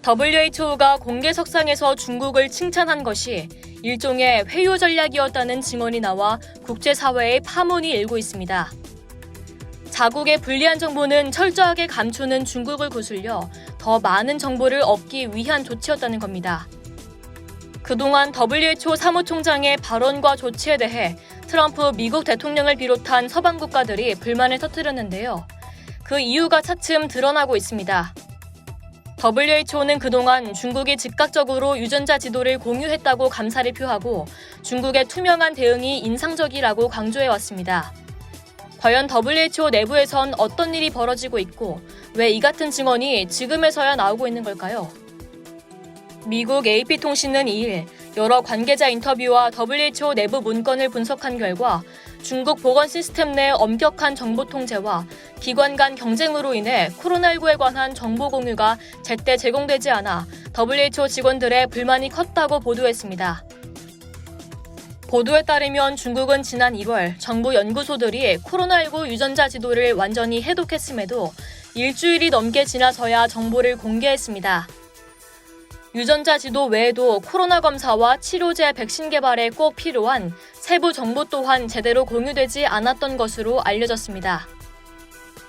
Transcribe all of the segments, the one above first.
WHO가 공개석상에서 중국을 칭찬한 것이 일종의 회유 전략이었다는 증언이 나와 국제사회의 파문이 일고 있습니다. 자국의 불리한 정보는 철저하게 감추는 중국을 구슬려 더 많은 정보를 얻기 위한 조치였다는 겁니다. 그동안 WHO 사무총장의 발언과 조치에 대해 트럼프 미국 대통령을 비롯한 서방 국가들이 불만을 터뜨렸는데요. 그 이유가 차츰 드러나고 있습니다. WHO는 그동안 중국이 즉각적으로 유전자 지도를 공유했다고 감사를 표하고 중국의 투명한 대응이 인상적이라고 강조해왔습니다. 과연 WHO 내부에선 어떤 일이 벌어지고 있고 왜 이 같은 증언이 지금에서야 나오고 있는 걸까요? 미국 AP통신은 2일 여러 관계자 인터뷰와 WHO 내부 문건을 분석한 결과 중국 보건 시스템 내 엄격한 정보 통제와 기관 간 경쟁으로 인해 코로나19에 관한 정보 공유가 제때 제공되지 않아 WHO 직원들의 불만이 컸다고 보도했습니다. 보도에 따르면 중국은 지난 1월 정부 연구소들이 코로나19 유전자 지도를 완전히 해독했음에도 일주일이 넘게 지나서야 정보를 공개했습니다. 유전자 지도 외에도 코로나 검사와 치료제 백신 개발에 꼭 필요한 세부 정보 또한 제대로 공유되지 않았던 것으로 알려졌습니다.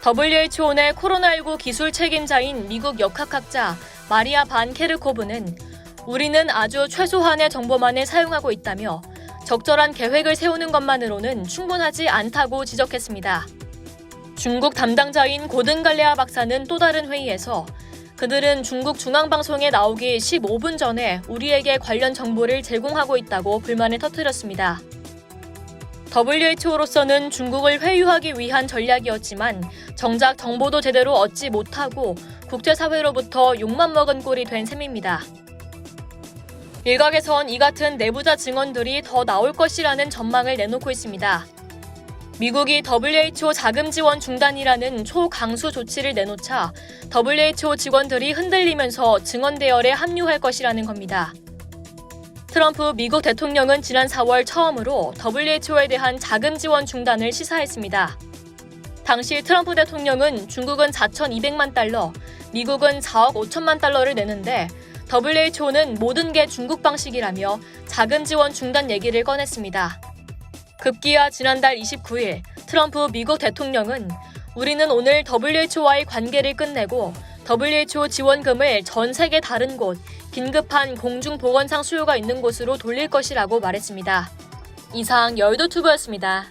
WHO 내 코로나19 기술 책임자인 미국 역학학자 마리아 반 케르코브는 우리는 아주 최소한의 정보만을 사용하고 있다며 적절한 계획을 세우는 것만으로는 충분하지 않다고 지적했습니다. 중국 담당자인 고든갈레아 박사는 또 다른 회의에서 그들은 중국 중앙방송에 나오기 15분 전에 우리에게 관련 정보를 제공하고 있다고 불만을 터뜨렸습니다. WHO로서는 중국을 회유하기 위한 전략이었지만 정작 정보도 제대로 얻지 못하고 국제사회로부터 욕만 먹은 꼴이 된 셈입니다. 일각에선 이 같은 내부자 증언들이 더 나올 것이라는 전망을 내놓고 있습니다. 미국이 WHO 자금 지원 중단이라는 초강수 조치를 내놓자 WHO 직원들이 흔들리면서 증언 대열에 합류할 것이라는 겁니다. 트럼프 미국 대통령은 지난 4월 처음으로 WHO에 대한 자금 지원 중단을 시사했습니다. 당시 트럼프 대통령은 중국은 4,200만 달러, 미국은 4억 5천만 달러를 내는데 WHO는 모든 게 중국 방식이라며 자금 지원 중단 얘기를 꺼냈습니다. 급기야 지난달 29일 트럼프 미국 대통령은 우리는 오늘 WHO와의 관계를 끝내고 WHO 지원금을 전 세계 다른 곳, 긴급한 공중보건상 수요가 있는 곳으로 돌릴 것이라고 말했습니다. 이상 열도튜브였습니다.